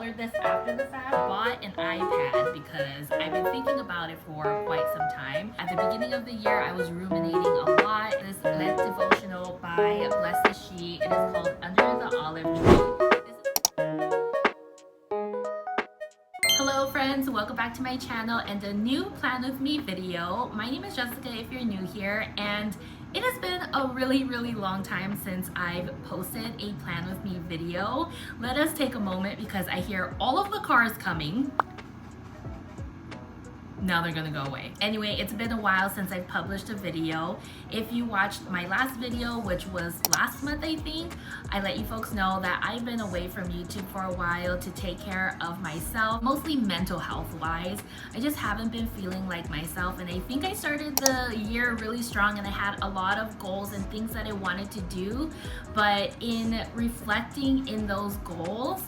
colored this after the fact. Bought an iPad because I've been thinking about it for quite some time. At the beginning of the year, I was ruminating a lot. This Lent devotional by Bless the She. It is called Under the Olive Tree. Hello friends, welcome back to my channel and a new Plan With Me video. My name is Jessica if you're new here, and it has been a really long time since I've posted a Plan With Me video. Let us take a moment because I hear all of the cars coming. Now they're gonna go away. Anyway, it's been a while since I've published a video. If you watched my last video, which was last month I think, I let you folks know that I've been away from YouTube for a while to take care of myself, mostly mental health wise. I just haven't been feeling like myself, and I think I started the year really strong and I had a lot of goals and things that I wanted to do, but in reflecting in those goals,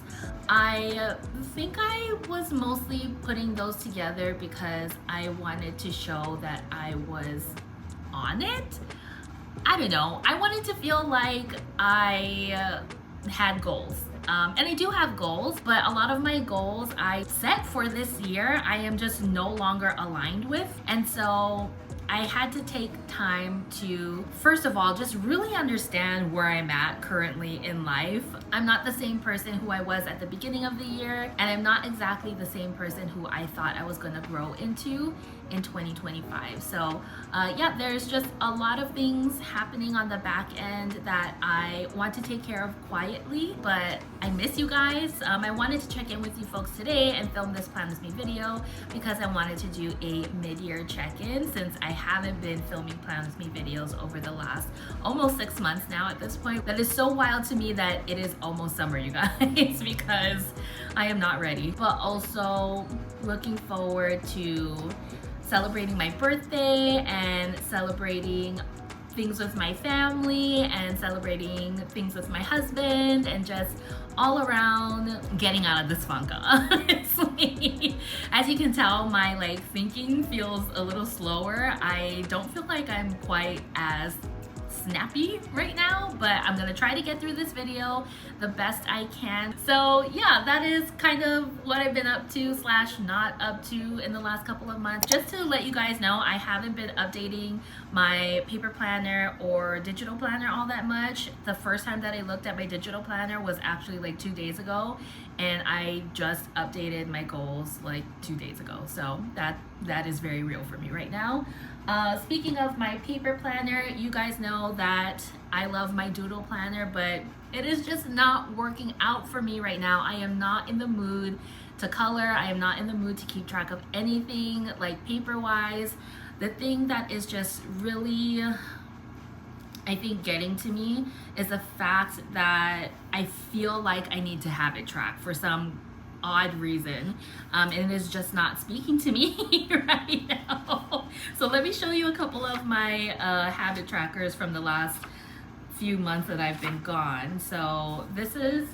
I think I was mostly putting those together because I wanted to show that I was on it. I don't know. I wanted to feel like I had goals. And I do have goals, but a lot of my goals I set for this year, I am just no longer aligned with. And so I had to take time to, first of all, just really understand where I'm at currently in life. I'm not the same person who I was at the beginning of the year, and I'm not exactly the same person who I thought I was gonna grow into in 2025. So yeah, there's just a lot of things happening on the back end that I want to take care of quietly, but I miss you guys. I wanted to check in with you folks today and film this Plan With Me video because I wanted to do a mid-year check-in since I haven't been filming Plan With Me videos over the last almost 6 months now at this point. That is so wild to me that it is almost summer, you guys, because I am not ready. But also looking forward to celebrating my birthday and celebrating things with my family and celebrating things with my husband and just all around getting out of this funk, honestly. As you can tell, my thinking feels a little slower. I don't feel like I'm quite as snappy right now, but I'm gonna try to get through this video the best I can. So yeah, that is kind of what I've been up to / not up to in the last couple of months. Just to let you guys know, I haven't been updating my paper planner or digital planner all that much. The first time that I looked at my digital planner was actually like 2 days ago, and I just updated my goals like 2 days ago. So that is very real for me right now. Speaking of my paper planner, you guys know that I love my doodle planner, but it is just not working out for me right now. I am not in the mood to color. I am not in the mood to keep track of anything like paper wise. The thing that is just really, I think, getting to me is the fact that I feel like I need to habit track for some odd reason, and it is just not speaking to me right now. So let me show you a couple of my habit trackers from the last few months that I've been gone. So this is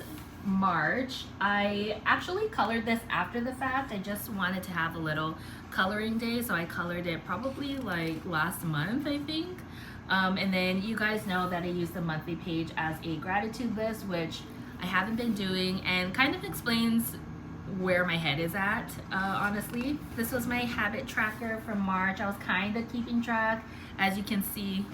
March. I actually colored this after the fact. I just wanted to have a little coloring day, so I colored it probably like last month, I think. And then you guys know that I use the monthly page as a gratitude list, which I haven't been doing, and kind of explains where my head is at, honestly. This was my habit tracker from March. I was kind of keeping track. As you can see,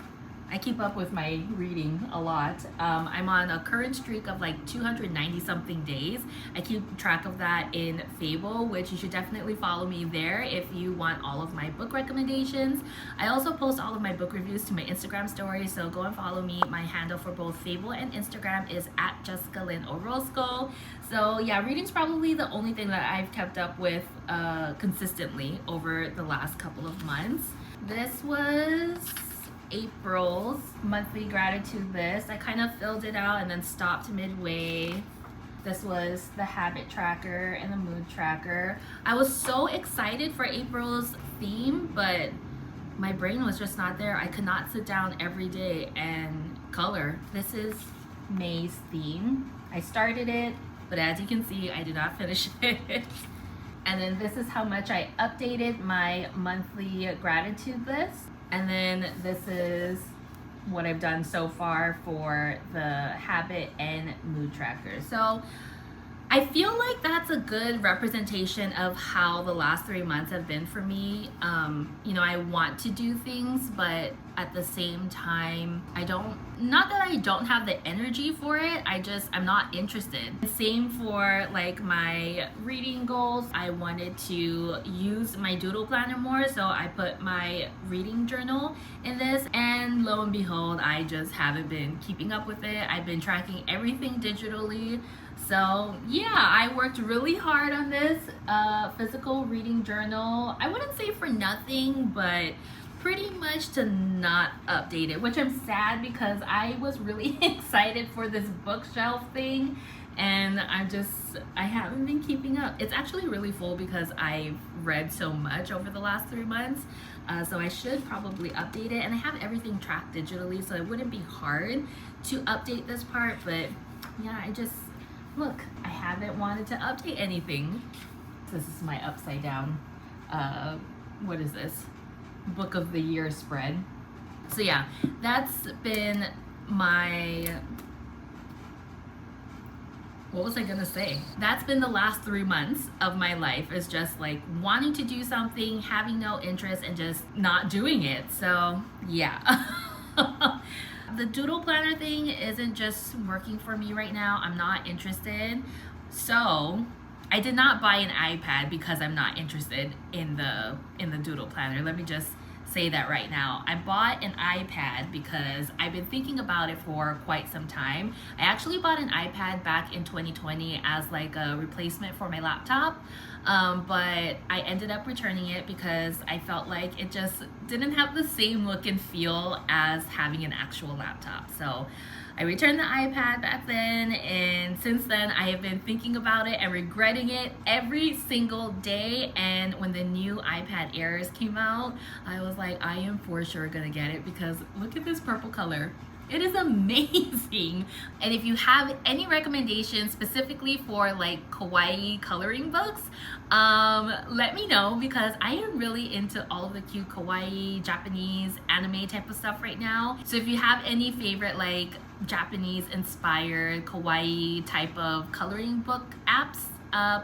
I keep up with my reading a lot. I'm on a current streak of like 290 something days. I keep track of that in Fable, which you should definitely follow me there if you want all of my book recommendations. I also post all of my book reviews to my Instagram story, so go and follow me. My handle for both Fable and Instagram is at jessikalynorozco. So yeah, reading's probably the only thing that I've kept up with consistently over the last couple of months. This was April's monthly gratitude list. I kind of filled it out and then stopped midway. This was the habit tracker and the mood tracker. I was so excited for April's theme, but my brain was just not there. I could not sit down every day and color. This is May's theme. I started it, but as you can see, I did not finish it. And then this is how much I updated my monthly gratitude list. And then this is what I've done so far for the habit and mood tracker. So I feel like that's a good representation of how the last 3 months have been for me. You know, I want to do things, but at the same time, not that I don't have the energy for it, I'm not interested. Same for like my reading goals. I wanted to use my doodle planner more, so I put my reading journal in this, and lo and behold, I just haven't been keeping up with it. I've been tracking everything digitally. So yeah, I worked really hard on this physical reading journal. I wouldn't say for nothing, but pretty much to not update it, which I'm sad because I was really excited for this bookshelf thing, and I haven't been keeping up. It's actually really full because I've read so much over the last 3 months, so I should probably update it, and I have everything tracked digitally, so it wouldn't be hard to update this part. But yeah, look, I haven't wanted to update anything. This is my upside down, what is this? Book of the year spread. So yeah, that's been what was I gonna say? That's been the last 3 months of my life, is just like wanting to do something, having no interest, and just not doing it. So yeah. The doodle planner thing isn't just working for me right now. I'm not interested. So I did not buy an iPad because I'm not interested in the doodle planner. Let me just say that right now. I bought an iPad because I've been thinking about it for quite some time. I actually bought an iPad back in 2020 as like a replacement for my laptop, but I ended up returning it because I felt like it just didn't have the same look and feel as having an actual laptop. So I returned the iPad back then, and since then I have been thinking about it and regretting it every single day. And when the new iPad Airs came out, I was like, I am for sure gonna get it because look at this purple color. It is amazing. And if you have any recommendations specifically for like kawaii coloring books, let me know, because I am really into all of the cute kawaii Japanese anime type of stuff right now. So if you have any favorite like Japanese inspired kawaii type of coloring book apps,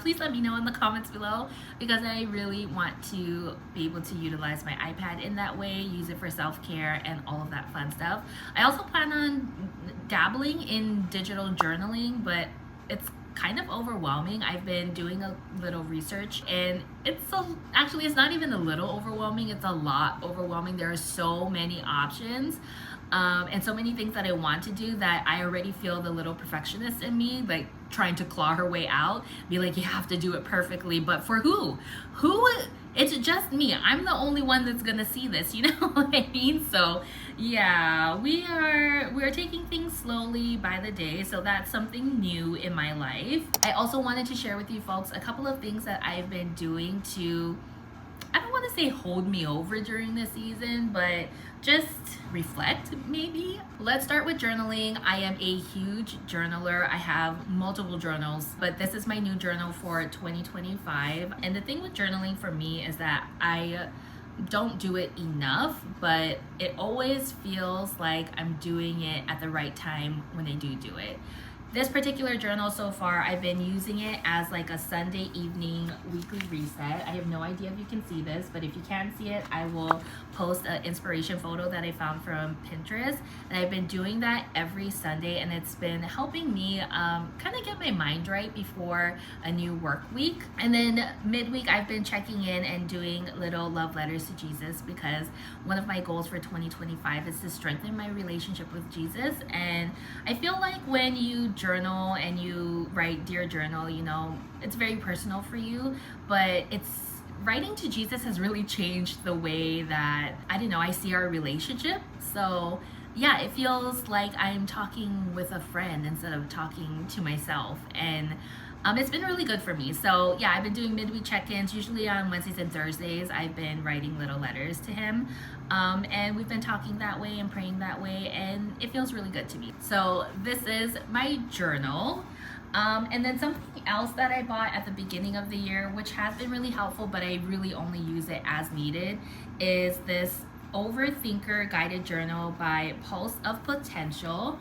please let me know in the comments below, because I really want to be able to utilize my iPad in that way, use it for self-care and all of that fun stuff. I also plan on dabbling in digital journaling, but it's kind of overwhelming. I've been doing a little research, and it's not even a little overwhelming, it's a lot overwhelming. There are so many options. And so many things that I want to do that I already feel the little perfectionist in me, like trying to claw her way out, be like, you have to do it perfectly. But for who? It's just me. I'm the only one that's gonna see this, you know what I mean? So yeah, we're taking things slowly by the day, so that's something new in my life. I also wanted to share with you folks a couple of things that I've been doing to, I don't want to say hold me over during this season, but just reflect maybe. Let's start with journaling. I am a huge journaler. I have multiple journals, but this is my new journal for 2025. And the thing with journaling for me is that I don't do it enough, but it always feels like I'm doing it at the right time when I do it. This particular journal so far, I've been using it as like a Sunday evening weekly reset. I have no idea if you can see this, but if you can see it, I will post an inspiration photo that I found from Pinterest. And I've been doing that every Sunday, and it's been helping me kind of get my mind right before a new work week. And then midweek, I've been checking in and doing little love letters to Jesus, because one of my goals for 2025 is to strengthen my relationship with Jesus. And I feel like when you journal and you write Dear Journal, you know, it's very personal for you, but writing to Jesus has really changed the way that, I don't know, I see our relationship. So yeah, it feels like I'm talking with a friend instead of talking to myself, and it's been really good for me. So yeah, I've been doing midweek check-ins, usually on Wednesdays and Thursdays. I've been writing little letters to him, and we've been talking that way and praying that way, and it feels really good to me. So this is my journal. And then something else that I bought at the beginning of the year, which has been really helpful, but I really only use it as needed, is this Overthinker Guided Journal by Pulse of Potential.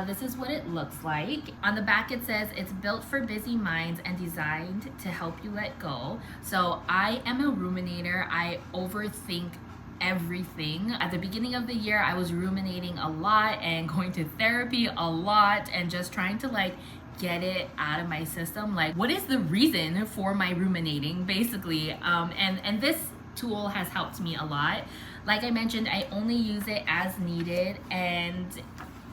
This is what it looks like. On the back it says, it's built for busy minds and designed to help you let go. So I am a ruminator. I overthink everything. At the beginning of the year, I was ruminating a lot and going to therapy a lot and just trying to like get it out of my system. Like, what is the reason for my ruminating, basically? And this tool has helped me a lot. Like I mentioned, I only use it as needed, and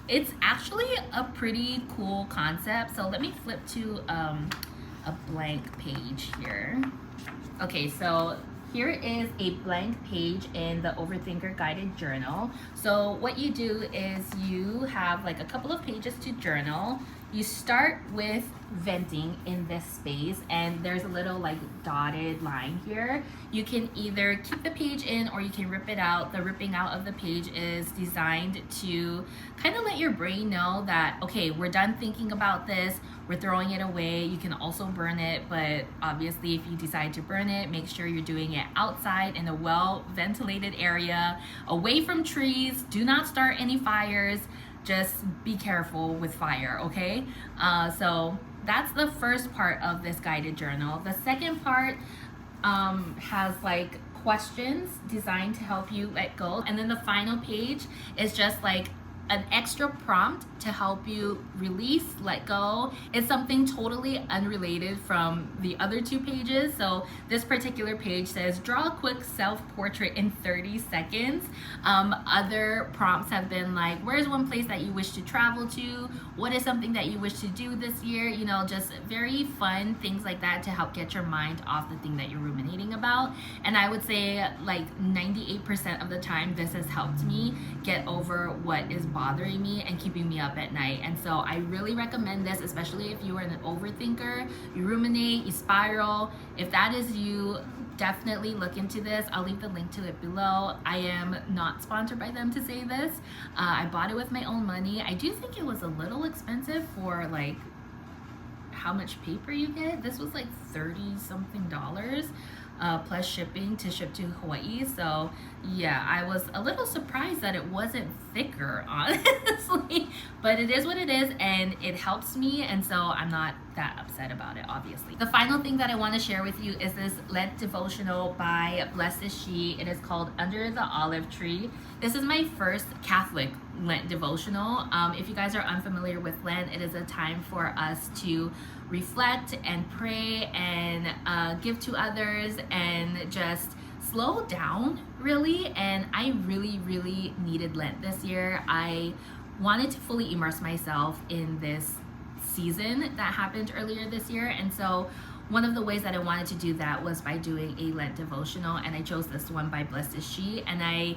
it's actually a pretty cool concept. So let me flip to a blank page here. Okay, so here is a blank page in the Overthinker Guided Journal. So what you do is you have like a couple of pages to journal. You start with venting in this space, and there's a little like dotted line here. You can either keep the page in or you can rip it out. The ripping out of the page is designed to kind of let your brain know that, okay, we're done thinking about this, we're throwing it away. You can also burn it, but obviously if you decide to burn it, make sure you're doing it outside in a well ventilated area, away from trees. Do not start any fires. Just be careful with fire, okay? So that's the first part of this guided journal. The second part has like questions designed to help you let go. And then the final page is just like an extra prompt to help you release, let go. It's something totally unrelated from the other two pages. So this particular page says, draw a quick self-portrait in 30 seconds. Other prompts have been like, where's one place that you wish to travel to? What is something that you wish to do this year? You know, just very fun things like that to help get your mind off the thing that you're ruminating about. And I would say like 98% of the time, this has helped me get over what is bothering me and keeping me up at night. And so I really recommend this, especially if you are an overthinker, you ruminate, you spiral. If that is you, definitely look into this. I'll leave the link to it below. I am not sponsored by them to say this. I bought it with my own money. I do think it was a little expensive for like how much paper you get. This was like $30 something plus shipping to ship to Hawaii. So yeah, I was a little surprised that it wasn't thicker, honestly, but it is what it is, and it helps me, and so I'm not that upset about it, obviously. The final thing that I want to share with you is this Lent devotional by Blessed is She. It is called Under the Olive Tree. This is my first Catholic Lent devotional. If you guys are unfamiliar with Lent, it is a time for us to reflect and pray and give to others and just slow down, really. And I really needed Lent this year. I wanted to fully immerse myself in this season that happened earlier this year, and so one of the ways that I wanted to do that was by doing a Lent devotional, and I chose this one by Blessed is She, and I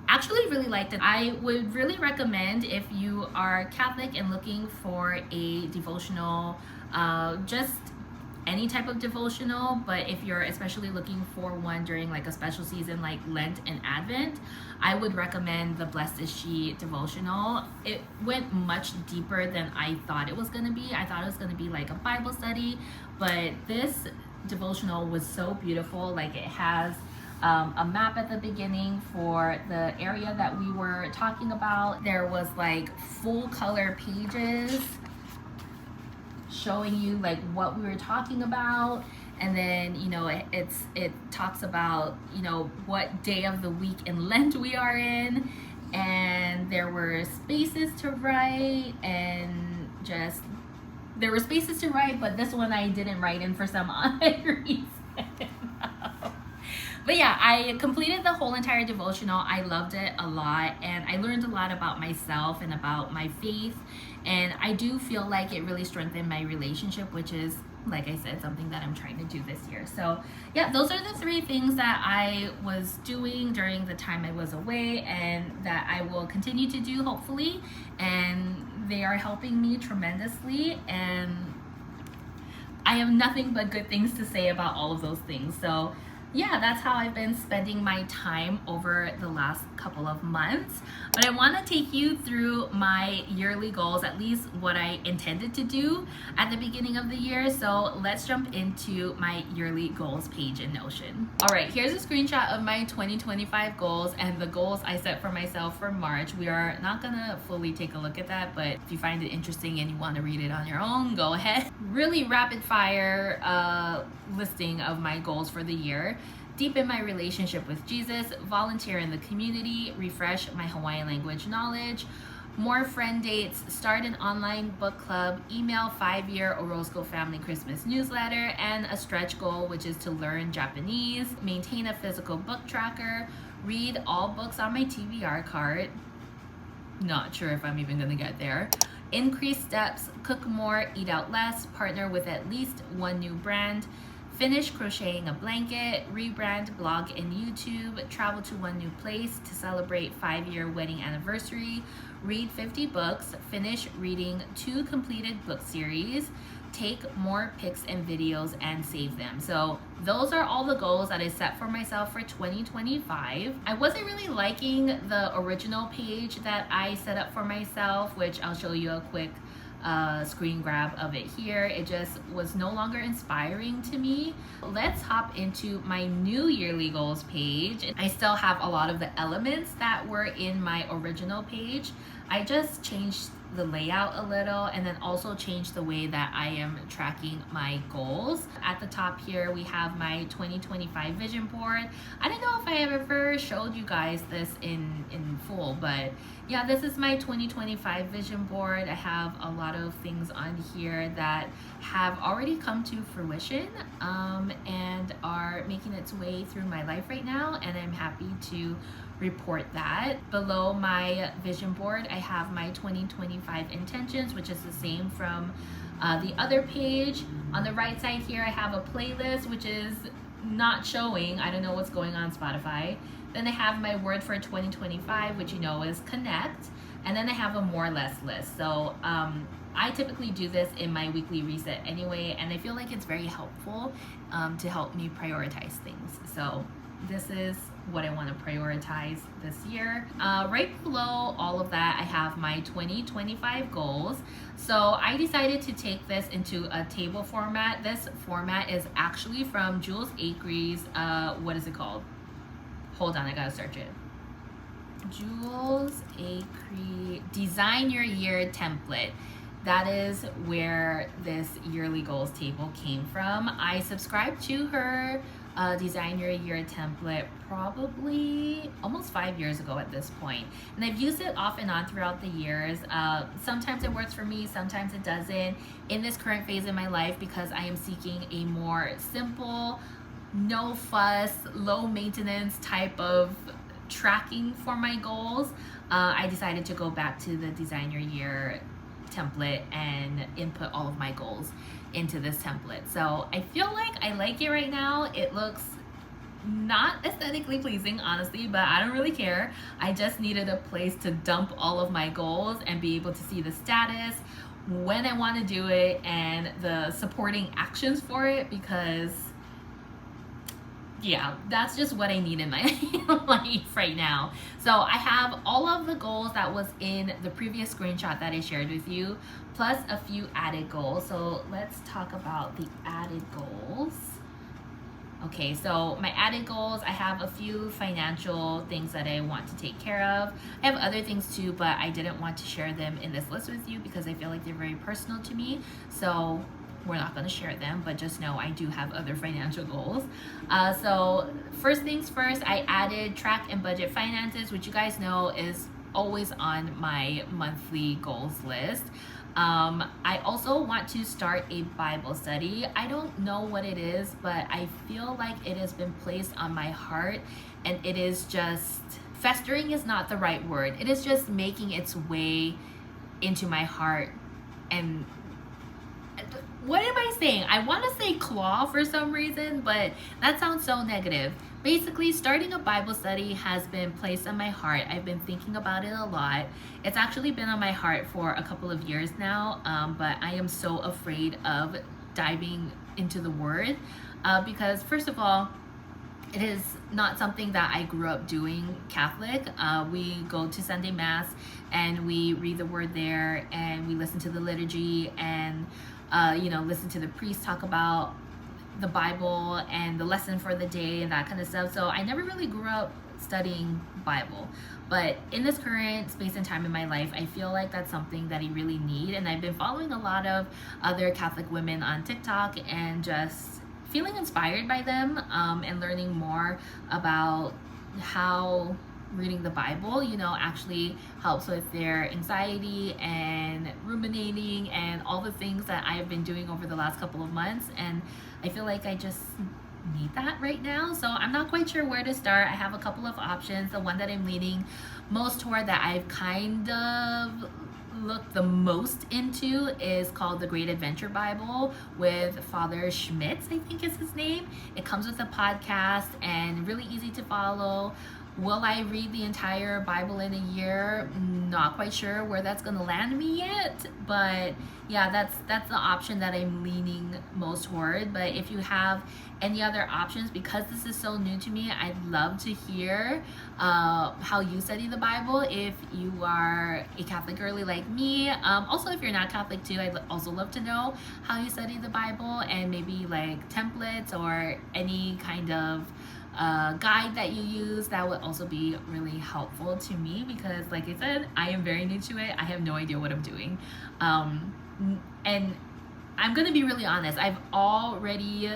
actually really liked it. I would really recommend, if you are Catholic and looking for a devotional, just any type of devotional, but if you're especially looking for one during like a special season like Lent and Advent, I would recommend the Blessed is She devotional. It went much deeper than I thought it was going to be. I thought it was going to be like a Bible study, but this devotional was so beautiful. Like, it has a map at the beginning for the area that we were talking about. There was like full color pages showing you like what we were talking about, and then, you know, it talks about, you know, what day of the week in Lent we are in, and there were spaces to write, and just there were spaces to write, but this one I didn't write in for some odd reason. But yeah, I completed the whole entire devotional. I loved it a lot, and I learned a lot about myself and about my faith, and I do feel like it really strengthened my relationship, which is, like I said, something that I'm trying to do this year. So yeah, those are the 3 things that I was doing during the time I was away, and that I will continue to do, hopefully, and they are helping me tremendously, and I have nothing but good things to say about all of those things. So yeah, that's how I've been spending my time over the last couple of months. But I want to take you through my yearly goals, at least what I intended to do at the beginning of the year. So let's jump into my yearly goals page in Notion. All right, here's a screenshot of my 2025 goals and the goals I set for myself for March. We are not gonna fully take a look at that, but if you find it interesting and you want to read it on your own, go ahead. Really rapid fire listing of my goals for the year. Deepen my relationship with Jesus, volunteer in the community, refresh my Hawaiian language knowledge, more friend dates, start an online book club, email 5-year Orozco family Christmas newsletter, and a stretch goal, which is to learn Japanese, maintain a physical book tracker, read all books on my TBR cart. Not sure if I'm even gonna get there. Increase steps, cook more, eat out less, partner with at least one new brand, finish crocheting a blanket, rebrand blog and YouTube, travel to one new place to celebrate 5-year wedding anniversary, read 50 books, finish reading 2 completed book series, take more pics and videos and save them. So those are all the goals that I set for myself for 2025. I wasn't really liking the original page that I set up for myself, which I'll show you a quick screen grab of it here. It just was no longer inspiring to me. Let's hop into my new yearly goals page. I still have a lot of the elements that were in my original page. I just changed the layout a little and then also changed the way that I am tracking my goals. At the top here we have my 2025 vision board. I don't know if I ever showed you guys this in full, but yeah, this is my 2025 vision board. I have a lot of things on here that have already come to fruition and are making its way through my life right now, and I'm happy to report that. Below my vision board, I have my 2025 intentions, which is the same from the other page. On the right side here, I have a playlist, which is not showing. I don't know what's going on Spotify. Then I have my word for 2025, which you know is connect. And then I have a more or less list. So I typically do this in my weekly reset anyway, and I feel like it's very helpful to help me prioritize things. So this is what I want to prioritize this year. Right below all of that, I have my 2025 goals. So I decided to take this into a table format. This format is actually from Jules Acree's, what is it called? Hold on, I gotta search it. Jules Acree Design Your Year Template. That is where this yearly goals table came from. I subscribed to her Design Your Year template probably almost 5 years ago at this point, and I've used it off and on throughout the years. Sometimes it works for me, sometimes it doesn't. In this current phase in my life, because I am seeking a more simple, no fuss, low maintenance type of tracking for my goals, I decided to go back to the Design Your Year template and input all of my goals into this template. So I feel like I like it right now. It looks not aesthetically pleasing, honestly, but I don't really care. I just needed a place to dump all of my goals and be able to see the status, when I want to do it, and the supporting actions for it, because yeah, that's just what I need in my life right now. So I have all of the goals that was in the previous screenshot that I shared with you, plus a few added goals. So let's talk about the added goals. Okay, so my added goals, I have a few financial things that I want to take care of. I have other things too, but I didn't want to share them in this list with you because I feel like they're very personal to me. So we're not going to share them, but just know I do have other financial goals. So first things first, I added track and budget finances, which you guys know is always on my monthly goals list. I also want to start a Bible study. I don't know what it is, but I feel like it has been placed on my heart, and it is just, festering is not the right word. It is just making its way into my heart. And what am I saying? I want to say claw for some reason, but that sounds so negative. Basically, starting a Bible study has been placed on my heart. I've been thinking about it a lot. It's actually been on my heart for a couple of years now, but I am so afraid of diving into the Word because, first of all, it is not something that I grew up doing Catholic. We go to Sunday Mass and we read the word there, and we listen to the liturgy, and listen to the priest talk about the Bible and the lesson for the day and that kind of stuff. So I never really grew up studying Bible. But in this current space and time in my life, I feel like that's something that I really need. And I've been following a lot of other Catholic women on TikTok and just feeling inspired by them, and learning more about how reading the Bible, actually helps with their anxiety and ruminating and all the things that I have been doing over the last couple of months. And I feel like I just need that right now. So I'm not quite sure where to start. I have a couple of options. The one that I'm leaning most toward, that I've kind of looked the most into, is called the Great Adventure Bible with Father Schmitz, I think is his name. It comes with a podcast and really easy to follow. Will I read the entire Bible in a year? Not quite sure where that's going to land me yet, but yeah, that's the option that I'm leaning most toward. But if you have any other options, because this is so new to me, I'd love to hear how you study the Bible. If you are a Catholic girly like me, also if you're not Catholic too, I'd also love to know how you study the Bible, and maybe like templates or any kind of guide that you use. That would also be really helpful to me, because like I said, I am very new to it. I have no idea what I'm doing, and I'm gonna be really honest, I've already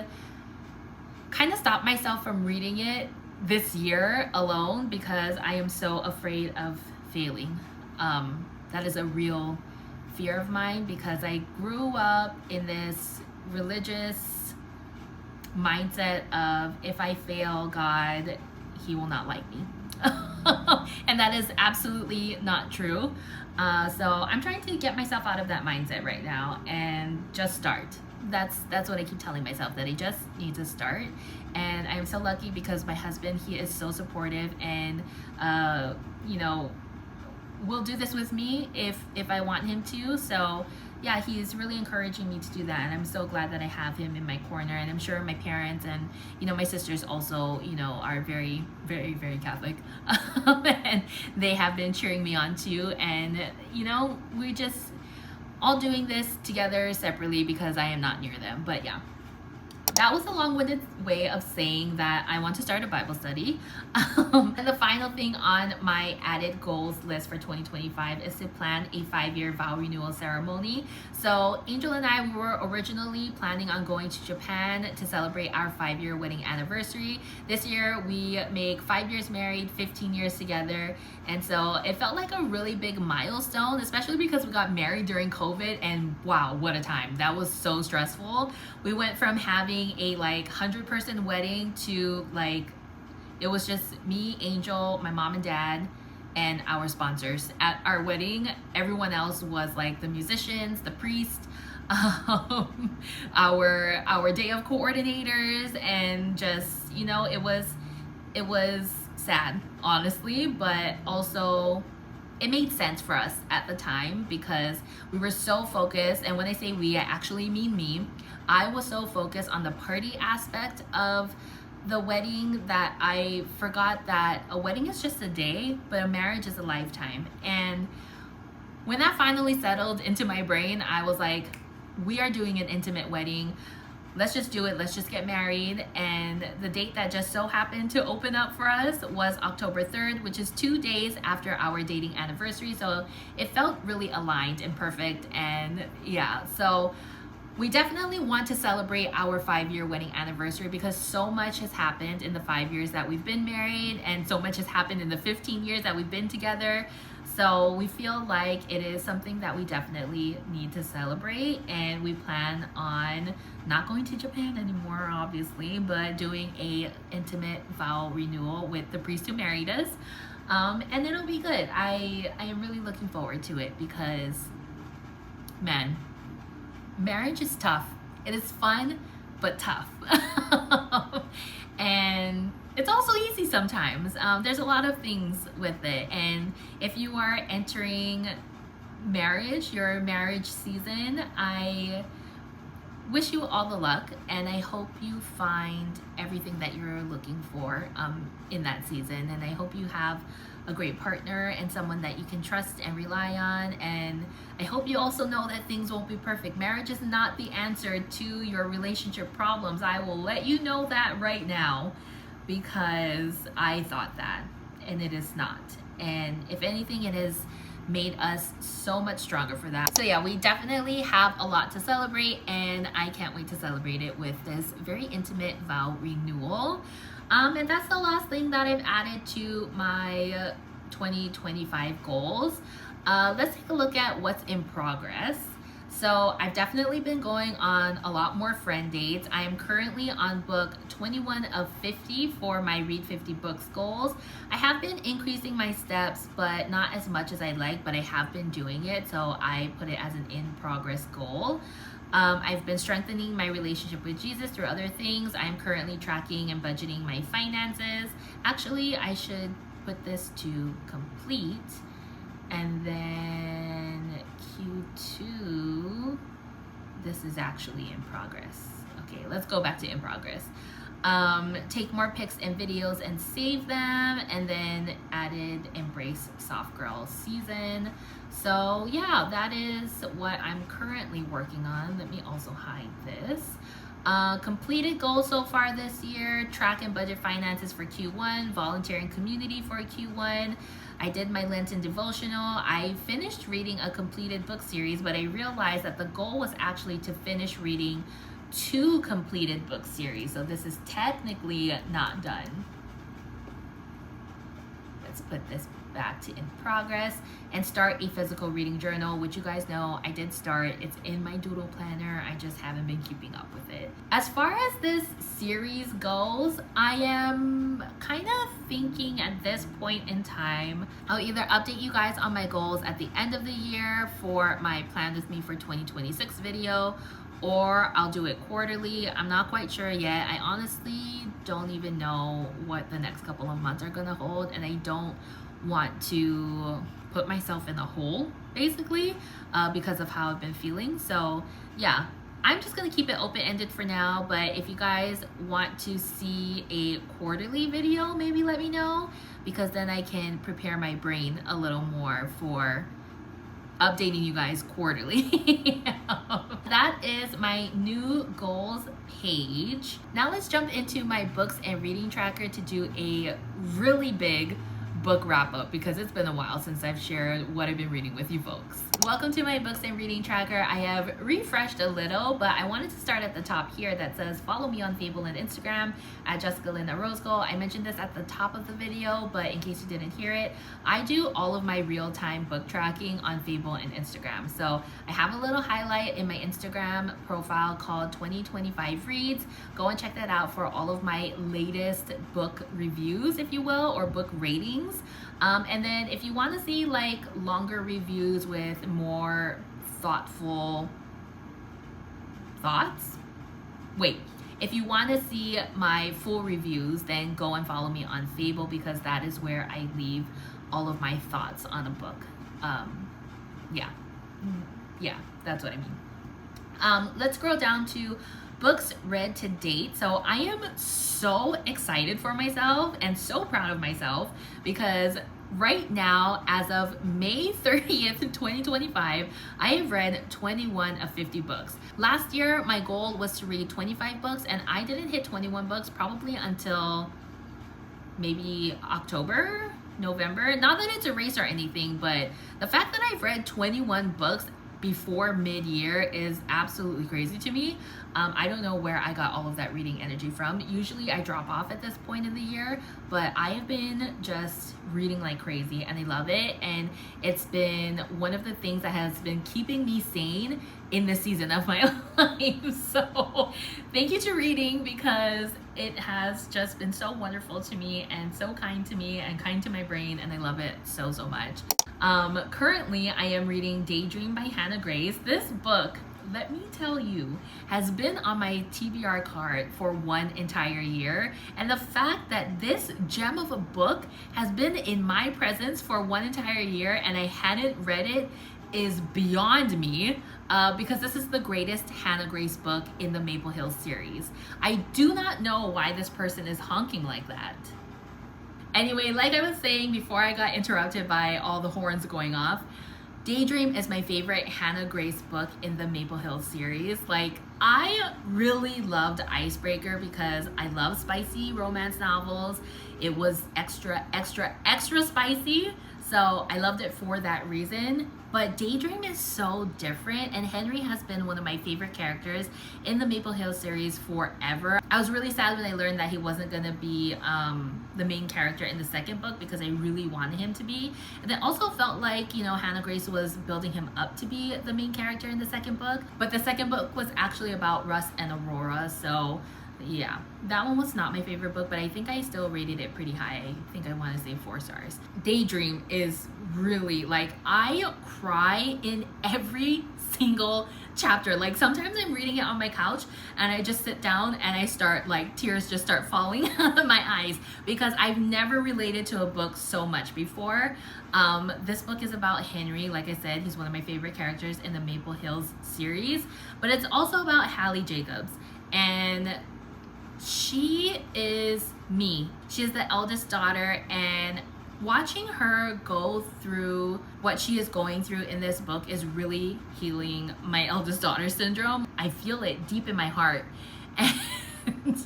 kind of stopped myself from reading it this year alone, because I am so afraid of failing. That is a real fear of mine, because I grew up in this religious mindset of, if I fail, God, he will not like me. And that is absolutely not true. So I'm trying to get myself out of that mindset right now and just start. That's what I keep telling myself, that I just need to start. And I'm so lucky, because my husband, he is so supportive, and will do this with me if I want him to. So yeah, he's really encouraging me to do that, and I'm so glad that I have him in my corner. And I'm sure my parents and my sisters also are very, very, very Catholic, and they have been cheering me on too. And we just all doing this together separately, because I am not near them. But yeah, that was a long-winded way of saying that I want to start a Bible study. And the final thing on my added goals list for 2025 is to plan a 5-year vow renewal ceremony. So Angel and I were originally planning on going to Japan to celebrate our 5-year wedding anniversary. This year we make 5 years married, 15 years together. And so it felt like a really big milestone, especially because we got married during COVID, and wow, what a time. That was so stressful. We went from having a 100-person wedding to it was just me, Angel, my mom and dad, and our sponsors at our wedding. Everyone else was the musicians, the priest, our day of coordinators, and just it was sad, honestly, but also it made sense for us at the time, because we were so focused. And when I say we, I actually mean me. I was so focused on the party aspect of the wedding that I forgot that a wedding is just a day, but a marriage is a lifetime. And when that finally settled into my brain, I was like, we are doing an intimate wedding. Let's just do it. Let's just get married. And the date that just so happened to open up for us was October 3rd, which is 2 days after our dating anniversary. So it felt really aligned and perfect. And yeah, so we definitely want to celebrate our 5-year wedding anniversary, because so much has happened in the 5 years that we've been married, and so much has happened in the 15 years that we've been together. So we feel like it is something that we definitely need to celebrate, and we plan on not going to Japan anymore, obviously, but doing a intimate vow renewal with the priest who married us. And it'll be good. I am really looking forward to it, because man, marriage is tough. It is fun, but tough. And it's also easy sometimes. There's a lot of things with it. And if you are entering marriage, your marriage season, I wish you all the luck, and I hope you find everything that you're looking for in that season. And I hope you have a great partner and someone that you can trust and rely on. And I hope you also know that things won't be perfect. Marriage is not the answer to your relationship problems. I will let you know that right now, because I thought that, and it is not. And if anything, it has made us so much stronger for that. So yeah, we definitely have a lot to celebrate, and I can't wait to celebrate it with this very intimate vow renewal. And that's the last thing that I've added to my 2025 goals. Let's take a look at what's in progress. So I've definitely been going on a lot more friend dates. I am currently on book 21 of 50 for my Read 50 Books goals. I have been increasing my steps, but not as much as I'd like, but I have been doing it, so I put it as an in-progress goal. I've been strengthening my relationship with Jesus through other things. I am currently tracking and budgeting my finances. Actually, I should put this to complete, and then Q2, this is actually in progress. Okay, let's go back to in progress. Take more pics and videos and save them, and then added embrace soft girl season. So yeah, that is what I'm currently working on. Let me also hide this. Completed goals so far this year: track and budget finances for Q1, volunteering community for Q1. I did my Lenten devotional. I finished reading a completed book series, but I realized that the goal was actually to finish reading 2 completed book series. So this is technically not done. Let's put this back to in progress, and start a physical reading journal, which you guys know I did start. It's in my doodle planner. I just haven't been keeping up with it. As far as this series goes, I am kind of thinking at this point in time, I'll either update you guys on my goals at the end of the year for my Plan With Me for 2026 video, or I'll do it quarterly. I'm not quite sure yet. I honestly don't even know what the next couple of months are gonna hold, and I don't want to put myself in a hole, basically, because of how I've been feeling. So yeah, I'm just gonna keep it open-ended for now, but if you guys want to see a quarterly video, maybe let me know, because then I can prepare my brain a little more for updating you guys quarterly. That is my new goals page. Now let's jump into my books and reading tracker to do a really big book wrap up, because it's been a while since I've shared what I've been reading with you folks. Welcome to my books and reading tracker. I have refreshed a little, but I wanted to start at the top here that says follow me on Fable and Instagram at jessikalynorozco. I mentioned this at the top of the video, but in case you didn't hear it, I do all of my real-time book tracking on Fable and Instagram. So I have a little highlight in my Instagram profile called 2025 Reads. Go and check that out for all of my latest book reviews, if you will, or book ratings. And then if you want to see like longer reviews with more thoughtful thoughts, if you want to see my full reviews, then go and follow me on Fable, because that is where I leave all of my thoughts on a book. Yeah, that's what I mean. Let's scroll down to books read to date. So I am so excited for myself and so proud of myself, because right now, as of May 30th, 2025, I have read 21 of 50 books. Last year, my goal was to read 25 books, and I didn't hit 21 books probably until maybe October, November. Not that it's a race or anything, but the fact that I've read 21 books before mid-year is absolutely crazy to me. I don't know where I got all of that reading energy from. Usually I drop off at this point in the year, but I have been just reading like crazy, and I love it. And it's been one of the things that has been keeping me sane in this season of my life. So thank you to reading, because it has just been so wonderful to me and so kind to me and kind to my brain, and I love it so much. Currently I am reading Daydream by Hannah Grace. This book, let me tell you, has been on my TBR card for 1 entire year. And the fact that this gem of a book has been in my presence for 1 entire year and I hadn't read it is beyond me because this is the greatest Hannah Grace book in the Maple Hills series. I do not know why this person is honking like that. Anyway, like I was saying before I got interrupted by all the horns going off, Daydream is my favorite Hannah Grace book in the Maple Hills series. Like, I really loved Icebreaker because I love spicy romance novels. It was extra spicy, so I loved it for that reason. But Daydream is so different, and Henry has been one of my favorite characters in the Maple Hills series forever. I was really sad when I learned that he wasn't gonna be the main character in the second book because I really wanted him to be. And it also felt like, you know, Hannah Grace was building him up to be the main character in the second book. But the second book was actually about Russ and Aurora, so yeah, that one was not my favorite book, but I think I still rated it pretty high. I think I want to say 4 stars. Daydream is really, like, I cry in every single chapter. Like, sometimes I'm reading it on my couch and I just sit down and I start, like, tears just start falling out of my eyes because I've never related to a book so much before. This book is about Henry. Like I said, he's one of my favorite characters in the Maple Hills series, but it's also about Hallie Jacobs, and she is me. She is the eldest daughter, and watching her go through what she is going through in this book is really healing my eldest daughter syndrome. I feel it deep in my heart, and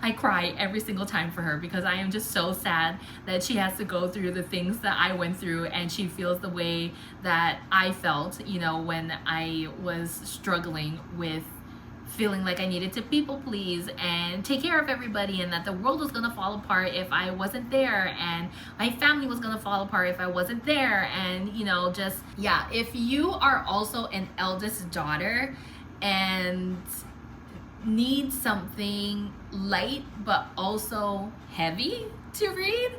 I cry every single time for her because I am just so sad that she has to go through the things that I went through, and she feels the way that I felt, you know, when I was struggling with feeling like I needed to people please and take care of everybody, and that the world was gonna fall apart if I wasn't there, and my family was gonna fall apart if I wasn't there, and, you know, just, yeah. If you are also an eldest daughter and need something light but also heavy to read,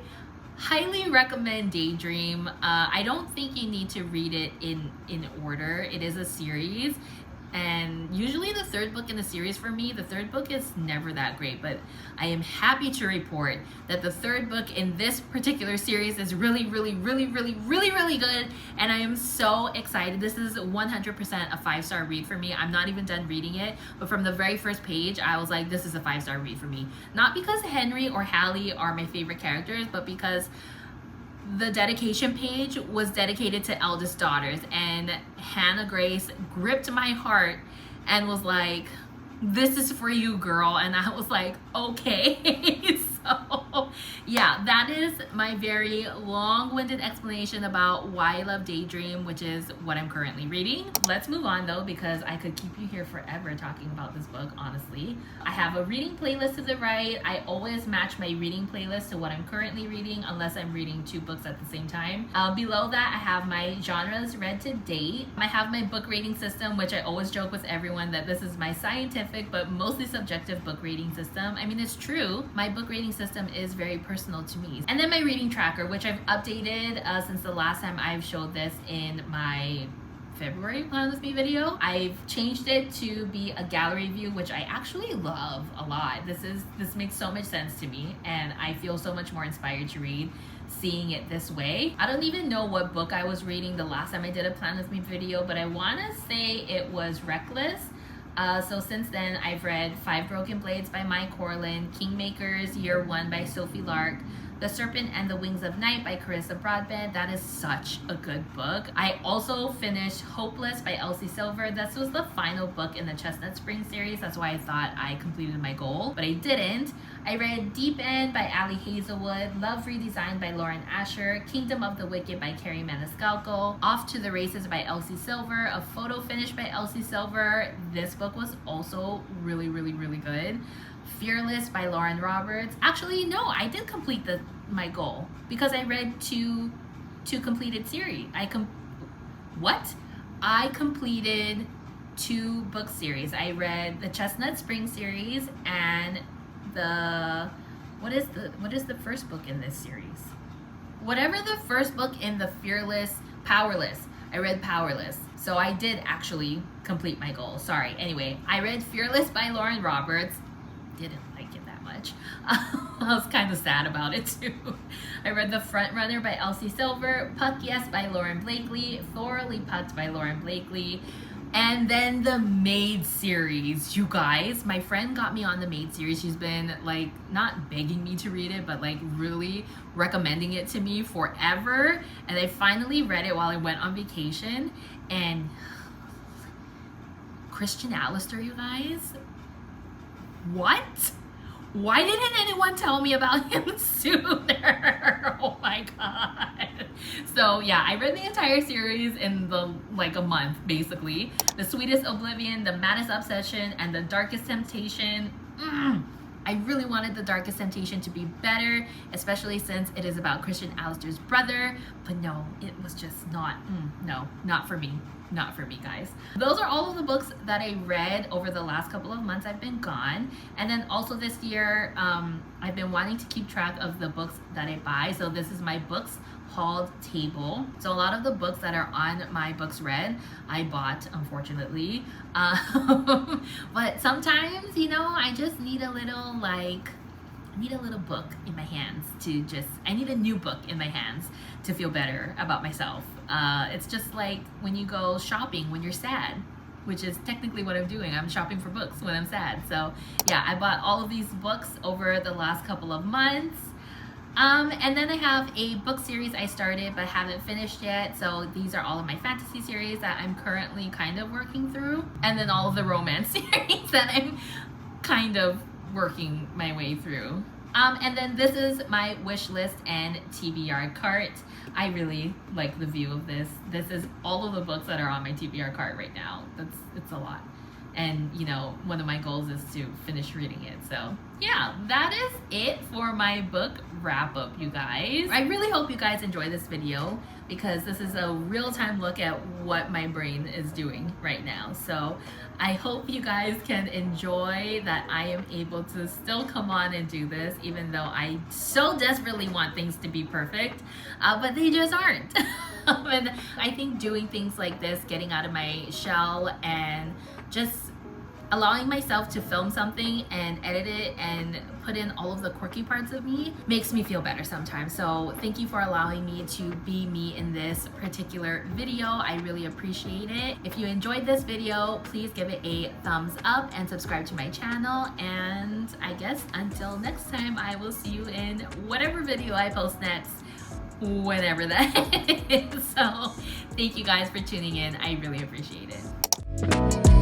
highly recommend Daydream. I don't think you need to read it in order. It is a series, and usually the third book in the series, for me, the third book is never that great, but I am happy to report that the third book in this particular series is really good, and I am so excited. This is 100% a 5-star read for me. I'm not even done reading it, but from the very first page, I was like, this is a 5-star read for me. Not because Henry or Hallie are my favorite characters, but because the dedication page was dedicated to eldest daughters, and Hannah Grace gripped my heart and was like, this is for you, girl. And I was like, okay. So yeah, that is my very long-winded explanation about why I love Daydream, which is what I'm currently reading. Let's move on though, because I could keep you here forever talking about this book, honestly. I have a reading playlist to the right. I always match my reading playlist to what I'm currently reading, unless I'm reading 2 books at the same time. Below that, I have my genres read to date. I have my book rating system, which I always joke with everyone that this is my scientific but mostly subjective book rating system. I mean, it's true. My book rating system is very personal to me. And then my reading tracker, which I've updated since the last time I've showed this in my February Plan With Me video. I've changed it to be a gallery view, which I actually love a lot. This makes so much sense to me, and I feel so much more inspired to read seeing it this way. I don't even know what book I was reading the last time I did a Plan With Me video, but I want to say it was Reckless. So since then, I've read 5 Broken Blades by Mike Corlin, Kingmakers Year 1 by Sophie Lark, The Serpent and the Wings of Night by Carissa Broadbent. That is such a good book. I also finished Hopeless by Elsie Silver. This was the final book in the Chestnut Spring series. That's why I thought I completed my goal, but I didn't. I read Deep End by Ali Hazelwood, Love Redesigned by Lauren Asher, Kingdom of the Wicked by Carrie Maniscalco, Off to the Races by Elsie Silver, A Photo Finish by Elsie Silver. This book was also really good. Fearless by Lauren Roberts. Actually, no, I did complete my goal because I read two completed series. I completed 2 book series. I read the Chestnut Spring series and what is the first book in this series? Whatever the first book in the Fearless, Powerless. I read Powerless. So I did actually complete my goal. Sorry. Anyway, I read Fearless by Lauren Roberts. Didn't like it that much. much. I was kind of sad about it too. I read The Front Runner by Elsie Silver, Puck Yes by Lauren Blakely, Thoroughly Pucked by Lauren Blakely, and then the Maid series. You guys, my friend got me on the Maid series. She's been like not begging me to read it, but like really recommending it to me forever. And I finally read it while I went on vacation. And Christian Alistair, you guys, what? Why didn't anyone tell me about him sooner? Oh my god. So yeah, I read the entire series in like a month, basically. The Sweetest Oblivion, The Maddest Obsession, and The Darkest Temptation. I really wanted The Darkest Temptation to be better, especially since it is about Christian Alistair's brother, but no, it was just not, no, not for me. Not for me, guys. Those are all of the books that I read over the last couple of months I've been gone. And then also this year, I've been wanting to keep track of the books that I buy. So this is my books hauled table. So a lot of the books that are on my books read, I bought, unfortunately. But sometimes, you know, I just need a little like, I need a little book in my hands to just, I need a new book in my hands to feel better about myself. It's just like when you go shopping when you're sad, which is technically what I'm doing. I'm shopping for books when I'm sad. So yeah, I bought all of these books over the last couple of months. And then I have a book series I started but haven't finished yet. So these are all of my fantasy series that I'm currently kind of working through. And then all of the romance series that I'm kind of working my way through. And then this is my wish list and TBR cart. I really like the view of this. This is all of the books that are on my TBR cart right now. It's a lot. And you know, one of my goals is to finish reading it. So yeah, that is it for my book wrap up, you guys. I really hope you guys enjoy this video because this is a real-time look at what my brain is doing right now. So I hope you guys can enjoy that I am able to still come on and do this, even though I so desperately want things to be perfect, but they just aren't. And I think doing things like this, getting out of my shell and just allowing myself to film something and edit it and put in all of the quirky parts of me makes me feel better sometimes. So thank you for allowing me to be me in this particular video. I really appreciate it. If you enjoyed this video, please give it a thumbs up and subscribe to my channel. And I guess until next time, I will see you in whatever video I post next, whenever that is. So thank you guys for tuning in. I really appreciate it.